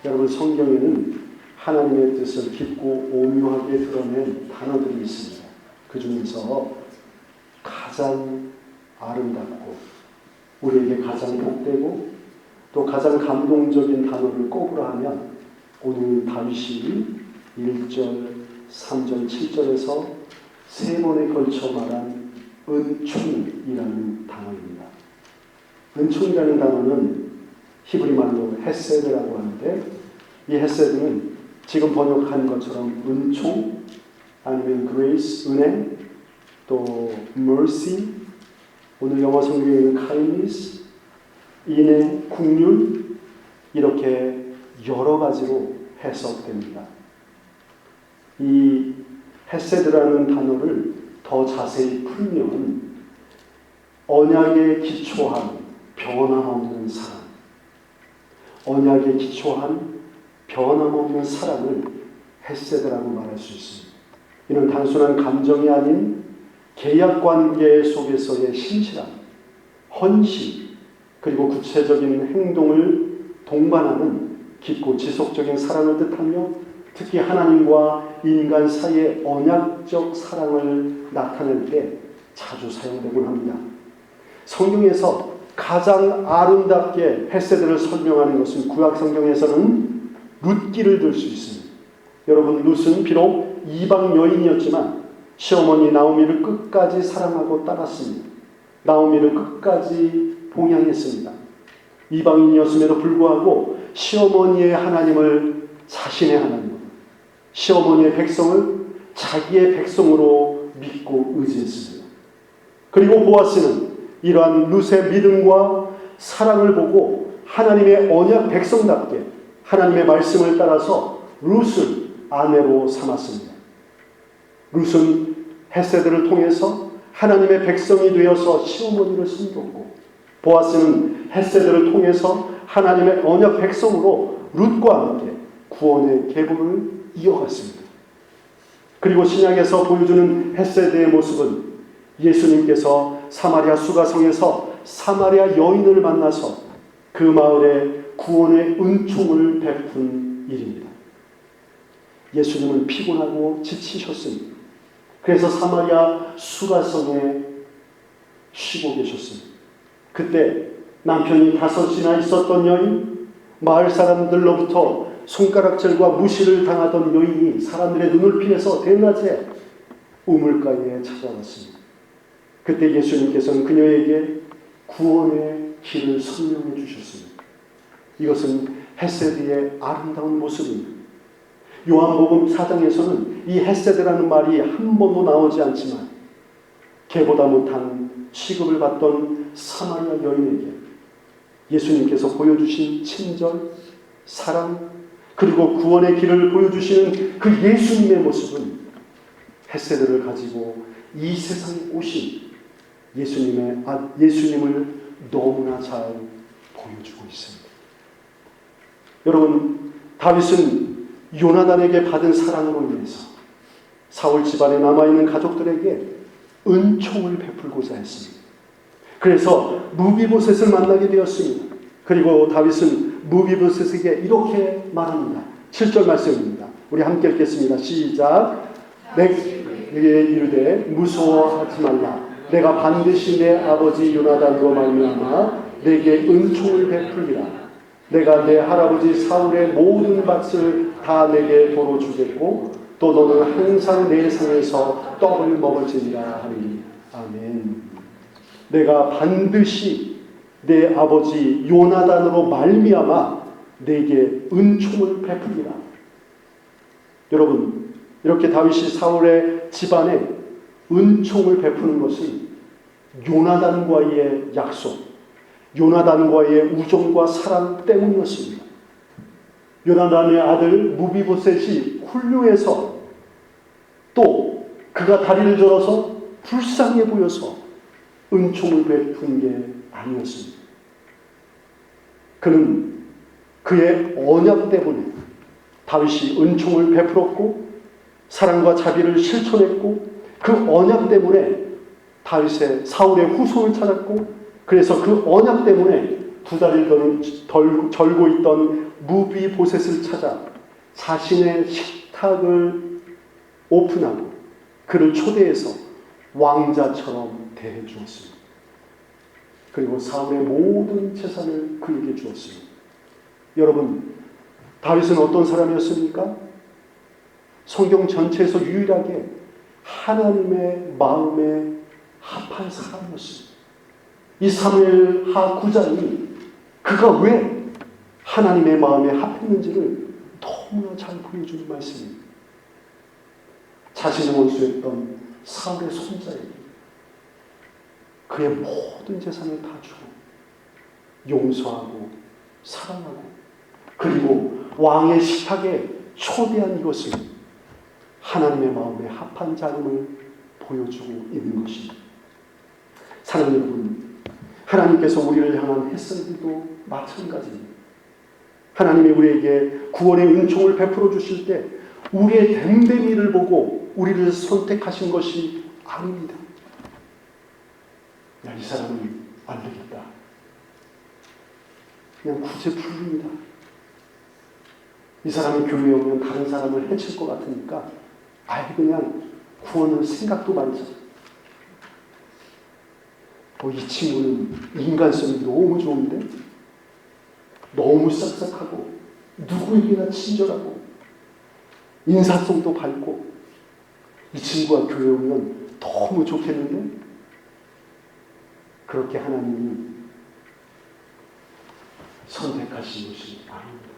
여러분, 성경에는 하나님의 뜻을 깊고 오묘하게 드러낸 단어들이 있습니다. 그 중에서 가장 아름답고 우리에게 가장 복되고 또 가장 감동적인 단어를 꼽으라 하면 오늘 다윗이 1절, 3절, 7절에서 세 번에 걸쳐 말한 은총이라는 단어입니다. 은총이라는 단어는 히브리 말로 헤세드라고 하는데, 이 헤세드는 지금 번역한 것처럼 은총, 아니면 grace, 은혜, 또 mercy, 오늘 영어 성경에는 kindness, 인애, 긍휼, 이렇게 여러 가지로 해석됩니다. 이 헤세드라는 단어를 더 자세히 풀면 언약에 기초한 변함없는 사랑, 언약에 기초한 변함없는 사랑을 헤세드라고 말할 수 있습니다. 이는 단순한 감정이 아닌 계약관계 속에서의 신실함, 헌신, 그리고 구체적인 행동을 동반하는 깊고 지속적인 사랑을 뜻하며, 특히 하나님과 인간 사이의 언약적 사랑을 나타낼 때 자주 사용되곤 합니다. 성경에서 가장 아름답게 헤세드를 설명하는 것은 구약 성경에서는 룻기를 들 수 있습니다. 여러분, 룻은 비록 이방 여인이었지만 시어머니 나오미를 끝까지 사랑하고 따랐습니다. 나오미를 끝까지 봉양했습니다. 이방인이었음에도 불구하고 시어머니의 하나님을 자신의 하나님으로, 시어머니의 백성을 자기의 백성으로 믿고 의지했습니다. 그리고 보아스는 이러한 룻의 믿음과 사랑을 보고 하나님의 언약 백성답게 하나님의 말씀을 따라서 룻을 아내로 삼았습니다. 룻은 헤세드를 통해서 하나님의 백성이 되어서 시어머니를 섬겼고, 보아스는 헤세드를 통해서 하나님의 언약 백성으로 룻과 함께 구원의 계보를 이어갔습니다. 그리고 신약에서 보여주는 헤세드의 모습은 예수님께서 사마리아 수가성에서 사마리아 여인을 만나서 그 마을에 구원의 은총을 베푼 일입니다. 예수님은 피곤하고 지치셨습니다. 그래서 사마리아 수가성에 쉬고 계셨습니다. 그때 남편이 5이나 있었던 여인, 마을 사람들로부터 손가락질과 무시를 당하던 여인이 사람들의 눈을 피해서 대낮에 우물가에 찾아왔습니다. 그때 예수님께서는 그녀에게 구원의 길을 설명해 주셨습니다. 이것은 헤세드의 아름다운 모습입니다. 요한복음 4장에서는 이 헤세드라는 말이 한 번도 나오지 않지만 개보다 못한 취급을 받던 사마리아 여인에게 예수님께서 보여주신 친절, 사랑, 그리고 구원의 길을 보여주시는 그 예수님의 모습은 헤세드를 가지고 이 세상에 오신 예수님을 너무나 잘 보여주고 있습니다. 여러분, 다윗은 요나단에게 받은 사랑으로 인해서 사울 집안에 남아있는 가족들에게 은총을 베풀고자 했습니다. 그래서 무비보셋을 만나게 되었습니다. 그리고 다윗은 무비보셋에게 이렇게 말합니다. 7절 말씀입니다. 우리 함께 읽겠습니다. 시작. 내게 이르되 무서워하지 말라. 내가 반드시 내 아버지 요나단으로 말미암아 내게 은총을 베풀리라. 내가 내 할아버지 사울의 모든 밭을 다 내게 도로 주겠고 또 너는 항상 내 상에서 떡을 먹을지니라 하니. 아멘. 내가 반드시 내 아버지 요나단으로 말미암아 내게 은총을 베풀리라. 여러분, 이렇게 다윗이 사울의 집안에 은총을 베푸는 것은 요나단과의 약속, 요나단과의 우정과 사랑 때문이었습니다. 요나단의 아들 무비보셋이 훌륭해서 또 그가 다리를 절어서 불쌍해 보여서 은총을 베푼 게 아니었습니다. 그는 그의 언약 때문에 다윗이 은총을 베풀었고 사랑과 자비를 실천했고 그 언약 때문에 다윗의 사울의 후손을 찾았고 그래서 그 언약 때문에 두 달을 절고 있던 무비보셋을 찾아 자신의 식탁을 오픈하고 그를 초대해서 왕자처럼 대해 주었습니다. 그리고 사울의 모든 재산을 그에게 주었습니다. 여러분, 다윗은 어떤 사람이었습니까? 성경 전체에서 유일하게 하나님의 마음에 합한 사람이었습니다. 이 사무엘하 9장이 그가 왜 하나님의 마음에 합했는지를 너무나 잘 보여주는 말씀입니다. 자신을 원수했던 사울의 손자에게 그의 모든 재산을 다 주고 용서하고 사랑하고 그리고 왕의 식탁에 초대한 이것을 하나님의 마음에 합한 자임을 보여주고 있는 것입니다. 사랑하는 여러분, 하나님께서 우리를 향한 햇살도 마찬가지입니다. 하나님이 우리에게 구원의 은총을 베풀어 주실 때 우리의 됨됨이를 보고 우리를 선택하신 것이 아닙니다. 야, 이 사람은 안 되겠다. 그냥 구제불능이다. 이 사람이 교회에 오면 다른 사람을 해칠 것 같으니까 아예 그냥 구원을 생각도 말자. 이 친구는 인간성이 너무 좋은데 너무 싹싹하고 누구에게나 친절하고 인사성도 밝고 이 친구가 교회에 오면 너무 좋겠는데 그렇게 하나님이 선택하신 것이 아닙니다.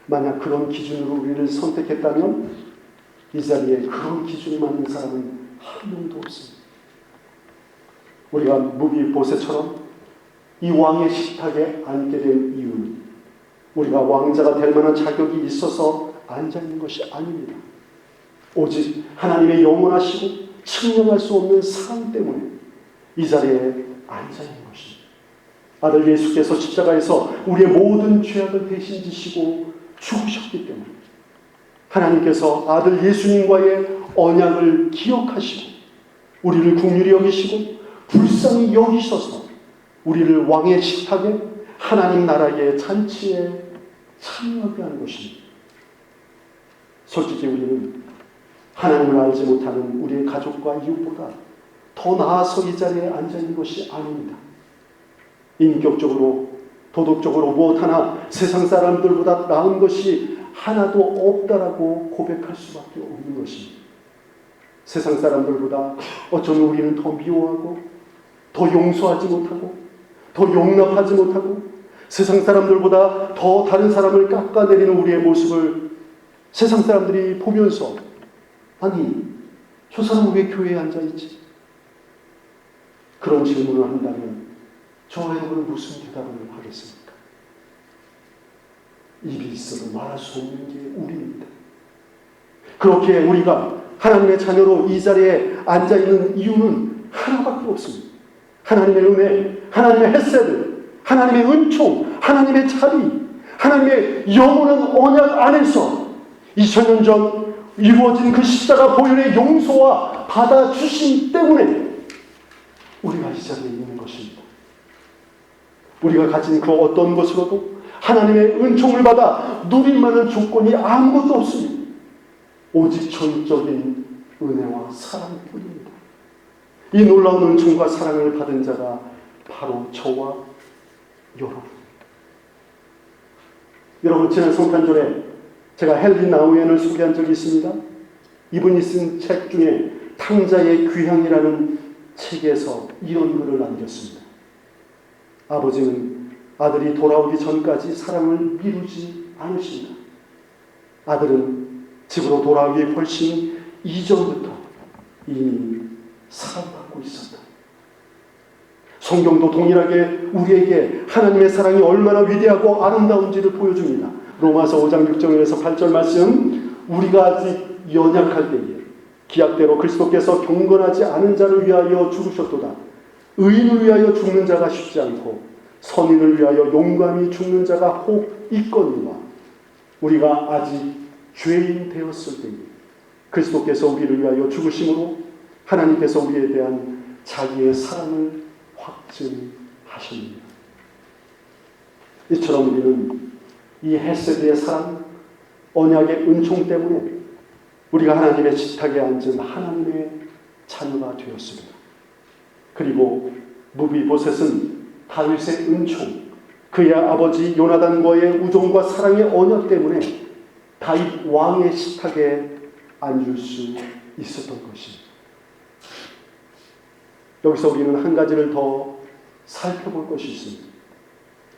만약 그런 기준으로 우리를 선택했다면 이 자리에 그런 기준이 맞는 사람은 한 명도 없습니다. 우리가 무비보셋처럼 이 왕의 식탁에 앉게 된 이유는 우리가 왕자가 될 만한 자격이 있어서 앉아있는 것이 아닙니다. 오직 하나님의 영원하시고 측량할 수 없는 사랑 때문에 이 자리에 앉아있는 것입니다. 아들 예수께서 십자가에서 우리의 모든 죄악을 대신 지시고 죽으셨기 때문에 하나님께서 아들 예수님과의 언약을 기억하시고 우리를 긍휼히 여기시고 불쌍히 여기셔서 우리를 왕의 식탁에 하나님 나라의 잔치에 참여하게 하는 것입니다. 솔직히 우리는 하나님을 알지 못하는 우리의 가족과 이웃보다 더 나아서 이 자리에 앉아있는 것이 아닙니다. 인격적으로 도덕적으로 무엇 하나 세상 사람들보다 나은 것이 하나도 없다라고 고백할 수밖에 없는 것입니다. 세상 사람들보다 어쩌면 우리는 더 미워하고 더 용서하지 못하고 더 용납하지 못하고 세상 사람들보다 더 다른 사람을 깎아내리는 우리의 모습을 세상 사람들이 보면서 아니 저 사람은 왜 교회에 앉아있지? 그런 질문을 한다면 저와 여러분은 무슨 대답을 하겠습니까? 입이 있어도 말할 수 없는 게 우리입니다. 그렇게 우리가 하나님의 자녀로 이 자리에 앉아있는 이유는 하나밖에 없습니다. 하나님의 은혜, 하나님의 햇새들, 하나님의 은총, 하나님의 자비, 하나님의 영원한 언약 안에서 2000년 전 이루어진 그 십자가 보혈의 용서와 받아주심 때문에 우리가 이 자리에 있는 것입니다. 우리가 가진 그 어떤 것으로도 하나님의 은총을 받아 누릴 만한 조건이 아무것도 없습니다. 오직 전적인 은혜와 사랑뿐입니다. 이 놀라운 은총과 사랑을 받은 자가 바로 저와 여러분. 여러분, 지난 성탄절에 제가 헨리 나우엔을 소개한 적이 있습니다. 이분이 쓴 책 중에 탕자의 귀향이라는 책에서 이런 글을 남겼습니다. 아버지는 아들이 돌아오기 전까지 사랑을 미루지 않으신다. 아들은 집으로 돌아오기 훨씬 이전부터 이미 사랑받고 있었다. 성경도 동일하게 우리에게 하나님의 사랑이 얼마나 위대하고 아름다운지를 보여줍니다. 로마서 5장 6절에서 8절 말씀, 우리가 아직 연약할 때에 기약대로 그리스도께서 경건하지 않은 자를 위하여 죽으셨도다. 의인을 위하여 죽는 자가 쉽지 않고 선인을 위하여 용감히 죽는 자가 혹 있거니와 우리가 아직 죄인 되었을 때에 그리스도께서 우리를 위하여 죽으심으로 하나님께서 우리에 대한 자기의 사랑을 확증하십니다. 이처럼 우리는 이 헤세드의 사랑, 언약의 은총 때문에 우리가 하나님의 식탁에 앉은 하나님의 자녀가 되었습니다. 그리고 무비보셋은 다윗의 은총, 그의 아버지 요나단과의 우정과 사랑의 언약 때문에 다윗 왕의 식탁에 앉을 수 있었던 것입니다. 여기서 우리는 한 가지를 더 살펴볼 것이 있습니다.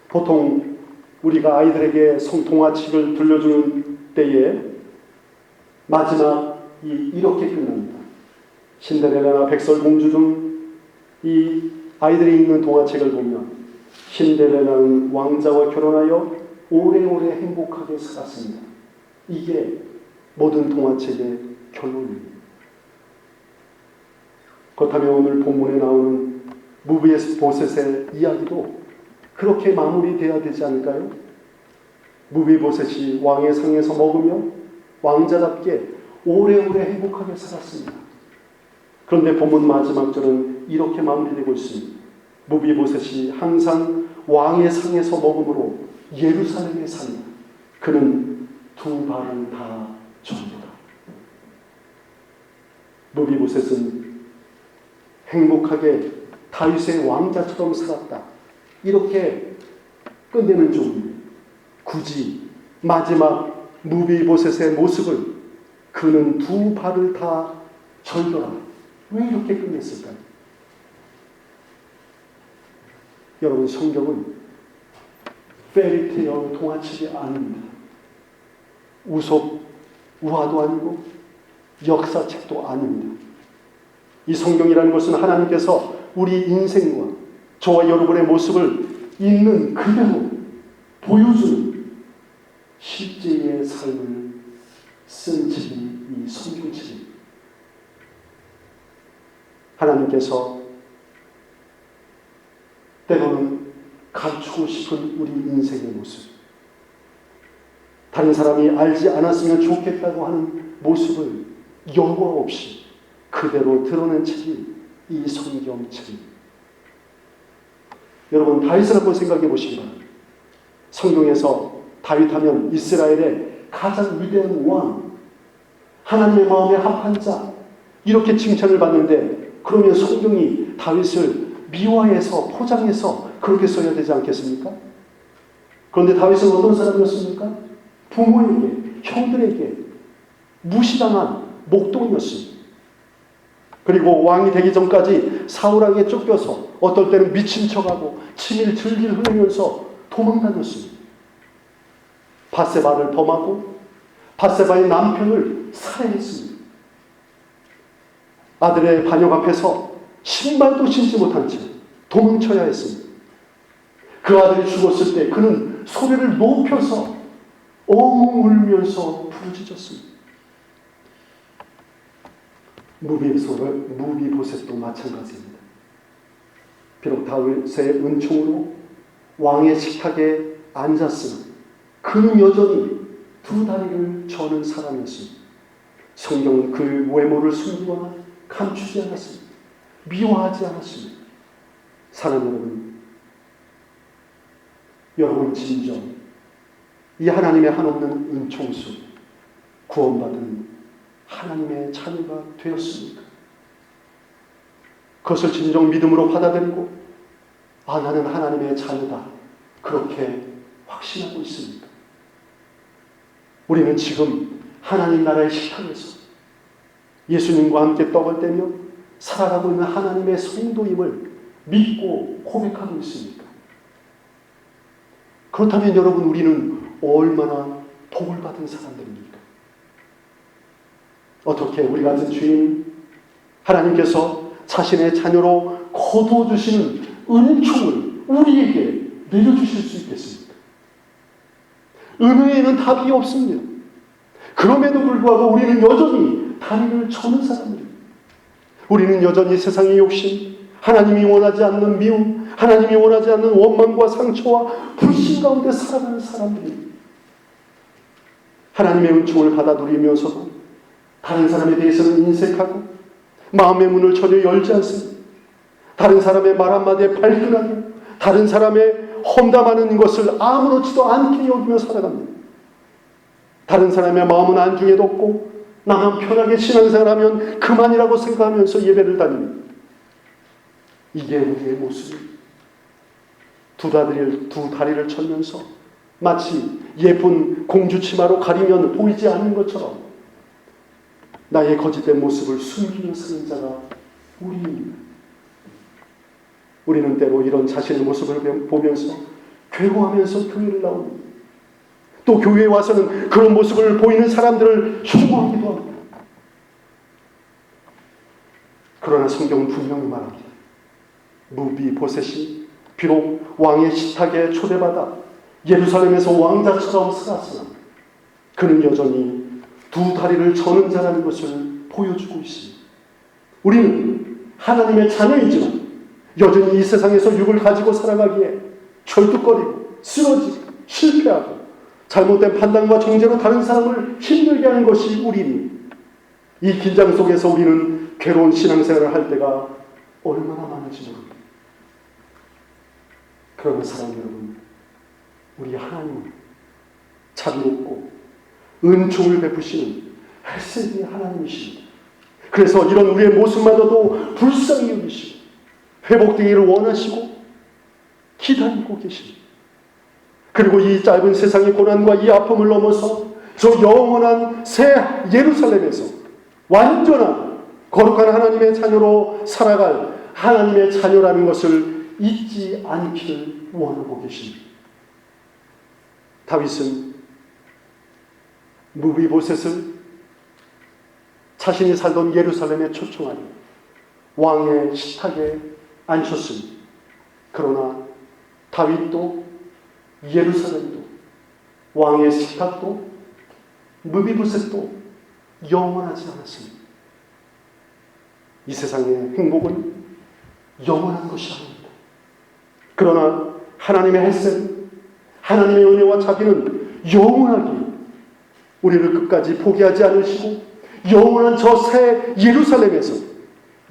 보통 우리가 아이들에게 동화책을 들려주는 때에 마지막이 이렇게 끝납니다. 신데렐라나 백설공주 등 이 아이들이 읽는 동화책을 보면 신데렐라는 왕자와 결혼하여 오래오래 행복하게 살았습니다. 이게 모든 동화책의 결론입니다. 그렇다면 오늘 본문에 나오는 무비보셋의 이야기도 그렇게 마무리되어야 되지 않을까요? 무비보셋이 왕의 상에서 먹으며 왕자답게 오래오래 행복하게 살았습니다. 그런데 본문 마지막 절은 이렇게 마무리되고 있습니다. 무비보셋이 항상 왕의 상에서 먹음으로 예루살렘에 산다. 그는 두 발은 다 전도다. 무비보셋은 행복하게 다윗의 왕자처럼 살았다. 이렇게 끝내는 중입니다. 굳이 마지막 무비보셋의 모습을 그는 두 발을 다 절더라. 왜 이렇게 끝냈을까요? 여러분, 성경은 페리테어 동화책이 아닙니다. 우속 우화도 아니고 역사책도 아닙니다. 이 성경이라는 것은 하나님께서 우리 인생과 저와 여러분의 모습을 있는 그대로 보여주는 실제의 삶을 쓴 책이 이 성경책입니다. 하나님께서 때로는 감추고 싶은 우리 인생의 모습, 다른 사람이 알지 않았으면 좋겠다고 하는 모습을 여과 없이 그대로 드러낸 책이 이 성경책입니다. 여러분, 다윗을 한번 생각해 보시기 바랍니다. 성경에서 다윗하면 이스라엘의 가장 위대한 왕, 하나님의 마음에 합한 자, 이렇게 칭찬을 받는데, 그러면 성경이 다윗을 미화해서 포장해서 그렇게 써야 되지 않겠습니까? 그런데 다윗은 어떤 사람이었습니까? 부모에게, 형들에게 무시당한 목동이었습니다. 그리고 왕이 되기 전까지 사울에게 쫓겨서 어떨 때는 미친 척하고 침을 질질 흘리면서 도망다녔습니다. 밧세바를 범하고 밧세바의 남편을 살해했습니다. 아들의 반역 앞에서 신발도 신지 못한 채 도망쳐야 했습니다. 그 아들이 죽었을 때 그는 소리를 높여서 엉 울면서 부르짖었습니다. 무비보셋도 마찬가지입니다. 비록 다윗의 은총으로 왕의 식탁에 앉았으나 그는 여전히 두 다리를 저는 사람이었습니다. 성경은 그 외모를 숨기거나 감추지 않았습니다. 미워하지 않았습니다. 사랑하는 여러분, 진정 이 하나님의 한없는 은총 속 구원받은 하나님의 자녀가 되었습니까? 그것을 진정 믿음으로 받아들이고 나는 하나님의 자녀다, 그렇게 확신하고 있습니까? 우리는 지금 하나님 나라의 식탁에서 예수님과 함께 떡을 떼며 살아가고 있는 하나님의 성도임을 믿고 고백하고 있습니까? 그렇다면 여러분, 우리는 얼마나 복을 받은 사람들입니까? 어떻게 우리 같은 주인 하나님께서 자신의 자녀로 거두어주시는 은총을 우리에게 내려주실 수 있겠습니까? 은혜에는 답이 없습니다. 그럼에도 불구하고 우리는 여전히 다리를 저는 사람들입니다. 우리는 여전히 세상의 욕심, 하나님이 원하지 않는 미움, 하나님이 원하지 않는 원망과 상처와 불신 가운데 살아가는 사람들입니다. 하나님의 은총을 받아 누리면서도 다른 사람에 대해서는 인색하고 마음의 문을 전혀 열지 않습니다. 다른 사람의 말 한마디에 발끈하고 다른 사람의 험담하는 것을 아무렇지도 않게 여기며 살아갑니다. 다른 사람의 마음은 안중에도 없고 나만 편하게 신앙생활하면 그만이라고 생각하면서 예배를 다닙니다. 이게 우리의 모습입니다. 두 다리를 철면서 마치 예쁜 공주 치마로 가리면 보이지 않는 것처럼 나의 거짓된 모습을 숨기며 사는 자가 우리입니다. 우리는 때로 이런 자신의 모습을 보면서 괴로워하면서 교회를 나옵니다. 또 교회에 와서는 그런 모습을 보이는 사람들을 혐오하기도 합니다. 그러나 성경은 분명히 말합니다. 무비보셋이 비록 왕의 식탁에 초대받아 예루살렘에서 왕자처럼 살았으나 그는 여전히 두 다리를 저는 자라는 것을 보여주고 있습니다. 우리는 하나님의 자녀이지만 여전히 이 세상에서 육을 가지고 살아가기에 절뚝거리고 쓰러지고 실패하고 잘못된 판단과 정죄로 다른 사람을 힘들게 하는 것이 우리입니다. 이 긴장 속에서 우리는 괴로운 신앙생활을 할 때가 얼마나 많은지 모릅니다. 그러나 사랑하는 여러분, 우리 하나님은 자비롭고 은총을 베푸시는 헬세의 하나님이십니다. 그래서 이런 우리의 모습마저도 불쌍히 여기시고 회복되기를 원하시고 기다리고 계십니다. 그리고 이 짧은 세상의 고난과 이 아픔을 넘어서 저 영원한 새 예루살렘에서 완전한 거룩한 하나님의 자녀로 살아갈 하나님의 자녀라는 것을 잊지 않기를 원하고 계십니다. 다윗은 무비보셋을 자신이 살던 예루살렘에 초청하여 왕의 식탁에 앉혔습니다. 그러나 다윗도 예루살렘도 왕의 식탁도 무비보셋도 영원하지 않았습니다. 이 세상의 행복은 영원한 것이 아닙니다. 그러나 하나님의 헬셋, 하나님의 은혜와 자비는 영원하게 우리를 끝까지 포기하지 않으시고 영원한 저 새 예루살렘에서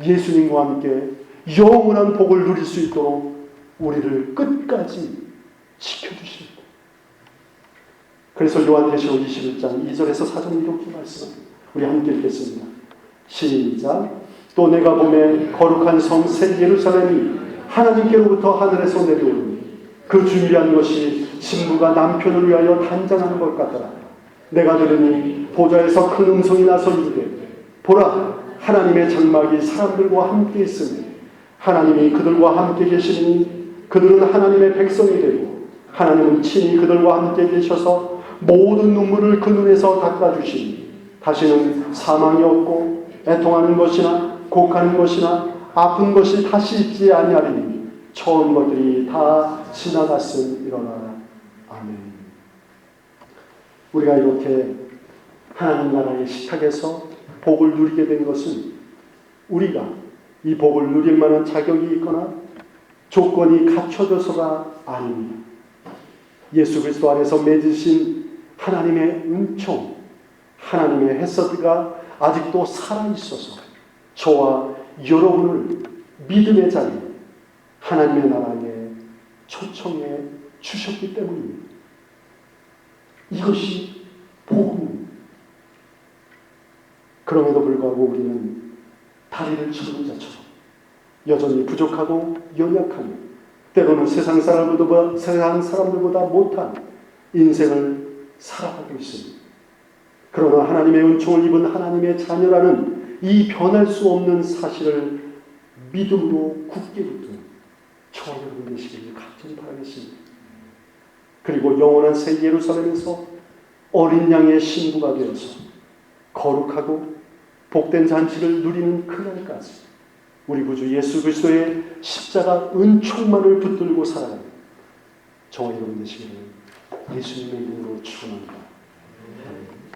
예수님과 함께 영원한 복을 누릴 수 있도록 우리를 끝까지 지켜주십니다. 그래서 요한계시록 21장 2절에서 4절 이렇게 말씀합니다. 우리 함께 읽겠습니다. 시작. 또 내가 보매 거룩한 성 새 예루살렘이 하나님께로부터 하늘에서 내려오니 그 준비한 것이 신부가 남편을 위하여 단장하는 것 같더라. 내가 들으니 보좌에서 큰 음성이 나서 이르되 보라 하나님의 장막이 사람들과 함께 있으니 하나님이 그들과 함께 계시니 그들은 하나님의 백성이 되고 하나님은 친히 그들과 함께 계셔서 모든 눈물을 그 눈에서 닦아주시니 다시는 사망이 없고 애통하는 것이나 곡하는 것이나 아픈 것이 다시 있지 아니하리니 처음 것들이 다 지나갔음이로라. 아멘. 우리가 이렇게 하나님 나라의 식탁에서 복을 누리게 된 것은 우리가 이 복을 누릴 만한 자격이 있거나 조건이 갖춰져서가 아닙니다. 예수 그리스도 안에서 맺으신 하나님의 은총, 하나님의 햇서드가 아직도 살아있어서 저와 여러분을 믿음의 자리에 하나님의 나라에 초청해 주셨기 때문입니다. 이것이 복음입니다. 그럼에도 불구하고 우리는 다리를 저는 자처럼 여전히 부족하고 연약하며 때로는 세상 사람들보다 못한 인생을 살아가고 있습니다. 그러나 하나님의 은총을 입은 하나님의 자녀라는 이 변할 수 없는 사실을 믿음으로 굳게 붙드는 저와 여러분 되시기를 간절히 바라겠습니다. 그리고 영원한 새 예루살렘에서 어린 양의 신부가 되어서 거룩하고 복된 잔치를 누리는 그날까지 우리 구주 예수 그리스도의 십자가 은총만을 붙들고 살아가는 저와 여러분 되시기를 예수님의 이름으로 축원합니다.